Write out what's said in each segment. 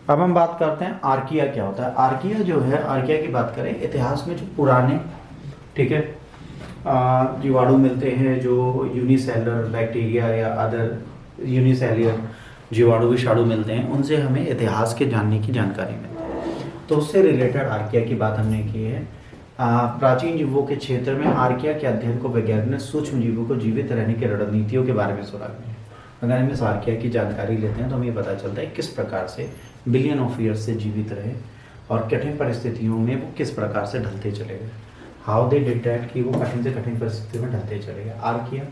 अब हम बात करते हैं आर्किया क्या होता है। आर्किया जो है, आर्किया की बात करें, इतिहास में जो पुराने, ठीक है, जीवाणु मिलते हैं जो यूनिसेलर बैक्टीरिया या अदर यूनिसेलुलर जीवाणु विषाणु मिलते हैं, उनसे हमें इतिहास के जानने की जानकारी मिलती है। तो उससे रिलेटेड आर्किया की बात हमने की है। प्राचीन जीवों के क्षेत्र में आर्किया के अध्ययन को वैज्ञानिक ने सूक्ष्म जीवों को जीवित रहने की रणनीतियों के बारे में सुराग है। अगर हम इस आर्किया की जानकारी लेते हैं तो हमें पता चलता है किस प्रकार से बिलियन ऑफ ईयर्स से जीवित रहे और कठिन परिस्थितियों में वो किस प्रकार से ढलते चले गए। हाउ दे डिड दैट, कि वो कठिन से कठिन परिस्थितियों में ढलते चले गए। आर्किया,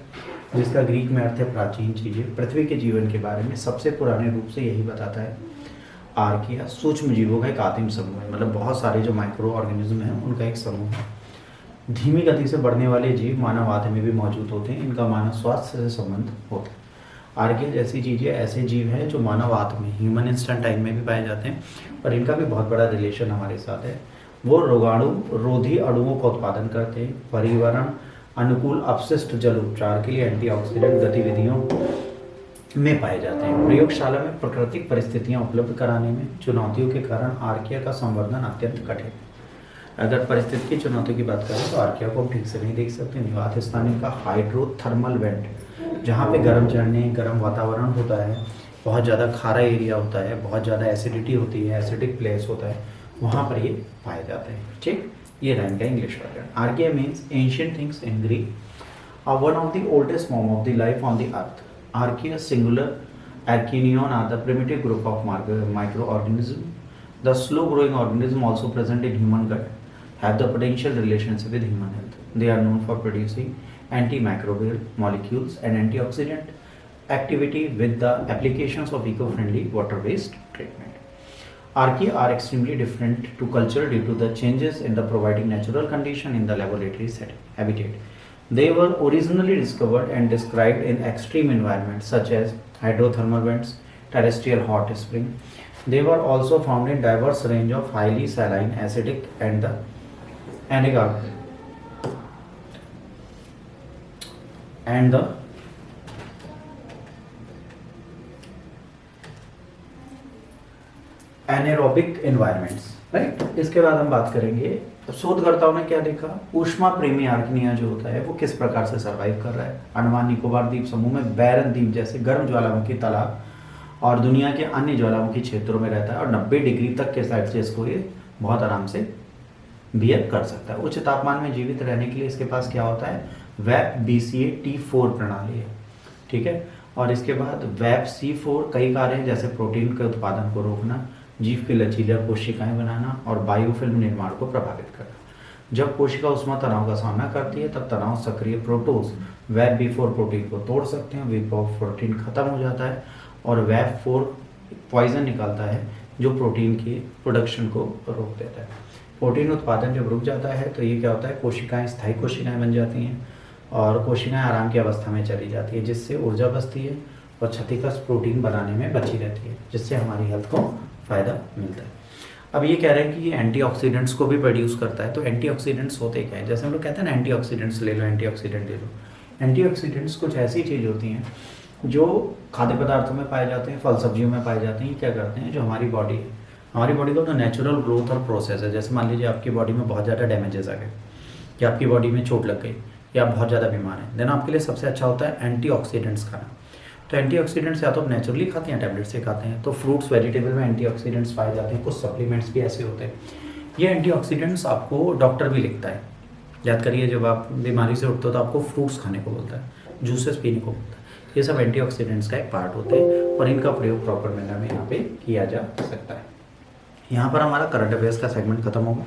जिसका ग्रीक में अर्थ है प्राचीन चीजें, पृथ्वी के जीवन के बारे में सबसे पुराने रूप से यही बताता है। आर्किया सूक्ष्म जीवों का एक आदिम समूह है, मतलब बहुत सारे जो माइक्रो ऑर्गेनिज्म हैं उनका एक समूह है। धीमी गति से बढ़ने वाले जीव मानव आदि में भी मौजूद होते हैं, इनका मानव स्वास्थ्य से संबंध होता है। आर्किया जैसी चीज़ें ऐसे जीव हैं जो मानव आत्म में, ह्यूमन इंस्टेंटाइम में भी पाए जाते हैं, और इनका भी बहुत बड़ा रिलेशन हमारे साथ है। वो रोगाणु रोधी अणुओं का उत्पादन करते हैं, पर्यावरण अनुकूल अपशिष्ट जल उपचार के लिए एंटीऑक्सीडेंट गतिविधियों में पाए जाते हैं। प्रयोगशाला में प्राकृतिक परिस्थितियां उपलब्ध कराने में चुनौतियों के कारण आर्किया का संवर्धन अत्यंत कठिन है। अगर परिस्थिति की चुनौतियों की बात करें तो आर्किया को हम ठीक से नहीं देख सकते। निवास स्थान इनका हाइड्रोथर्मल वेंट, जहाँ पे गर्म झरने, गर्म वातावरण होता है, बहुत ज़्यादा खारा एरिया होता है, बहुत ज़्यादा एसिडिटी होती है, एसिडिक प्लेस होता है, वहाँ पर ये पाए जाते हैं। ठीक, ये रहा इनका English version. Archaea means ancient things in Greek, one of the oldest form of the life on the earth. Archaea singular, Archaeon are the primitive group of microorganisms. The slow-growing organisms also present in human gut have the potential relationship with human health. They are known for producing antimicrobial molecules and antioxidant activity with the applications of eco-friendly water-based treatment. Archaea are extremely different to culture due to the changes in the providing natural condition in the laboratory setting habitat. They were originally discovered and described in extreme environments such as hydrothermal vents, terrestrial hot spring. They were also found in diverse range of highly saline, acidic and the anaerobic environments. Right, इसके बाद हम बात करेंगे शोधकर्ताओं ने क्या देखा। ऊष्मा प्रेमी आर्किया जो होता है वो किस प्रकार से सर्वाइव कर रहा है। अंडमान निकोबार द्वीप समूह में बैरन द्वीप जैसे गर्म ज्वालामुखी तालाब और दुनिया के अन्य ज्वालामुखी क्षेत्रों में रहता है, और 90 डिग्री तक के सेल्सियस को ये बहुत आराम से बिहेव कर सकता है। उच्च तापमान में जीवित रहने के लिए इसके पास क्या होता है, वेप BCA-T4 प्रणाली है। ठीक है, और इसके बाद वेप C4 कई कार्य हैं, जैसे प्रोटीन के उत्पादन को रोकना, जीव की लचीला कोशिकाएं बनाना और बायोफिल्म निर्माण को प्रभावित करना। जब कोशिका उष्मा तनाव का सामना करती है तब तनाव सक्रिय प्रोटोज वेब B4 प्रोटीन को तोड़ सकते हैं, वेब प्रोटीन खत्म हो जाता है और वेब 4 पॉइजन निकालता है जो प्रोटीन की प्रोडक्शन को रोक देता है। प्रोटीन उत्पादन जब रुक जाता है तो ये क्या होता है, कोशिकाएं स्थायी कोशिकाएं बन जाती हैं और कोशिकाएं आराम की अवस्था में चली जाती है, जिससे ऊर्जा बचती है और क्षतिग्रस्त प्रोटीन बनाने में बची रहती है, जिससे हमारी हेल्थ को फ़ायदा मिलता है। अब ये कह रहे हैं कि ये एंटीऑक्सीडेंट्स को भी प्रोड्यूस करता है। तो एंटीऑक्सीडेंट्स होते क्या है, जैसे हम लोग कहते हैं ना एंटीऑक्सीडेंट्स ले लो, एंटीऑक्सीडेंट ले लो। एंटीऑक्सीडेंट्स कुछ ऐसी चीज़ होती हैं जो खाद्य पदार्थों में पाए जाते हैं, फल सब्जियों में पाए जाते हैं। ये क्या करते हैं, जो हमारी बॉडी है, हमारी बॉडी का तो नेचुरल ग्रोथ और प्रोसेस है। जैसे मान लीजिए आपकी बॉडी में बहुत ज़्यादा डैमेजेस आ गए, या आपकी बॉडी में चोट लग गई, या आप बहुत ज़्यादा बीमार हैं, देन आपके लिए सबसे अच्छा होता है एंटीऑक्सीडेंट्स खाना। तो एंटीऑक्सीडेंट्स या तो आप नेचुरली खाते हैं, टैबलेट से खाते हैं। तो फ्रूट्स वेजिटेबल में एंटीऑक्सीडेंट्स पाए जाते हैं, कुछ सप्लीमेंट्स भी ऐसे होते हैं। ये एंटीऑक्सीडेंट्स आपको डॉक्टर भी लिखता है। याद करिए, जब आप बीमारी से उठते हो तो आपको फ्रूट्स खाने को बोलता है, जूसेस पीने को बोलता है। ये सब एंटीऑक्सीडेंट्स का एक पार्ट होते हैं और इनका प्रयोग प्रॉपर मैनर में यहाँ पे किया जा सकता है। यहाँ पर हमारा करंट अफेयर्स का सेगमेंट खत्म होगा।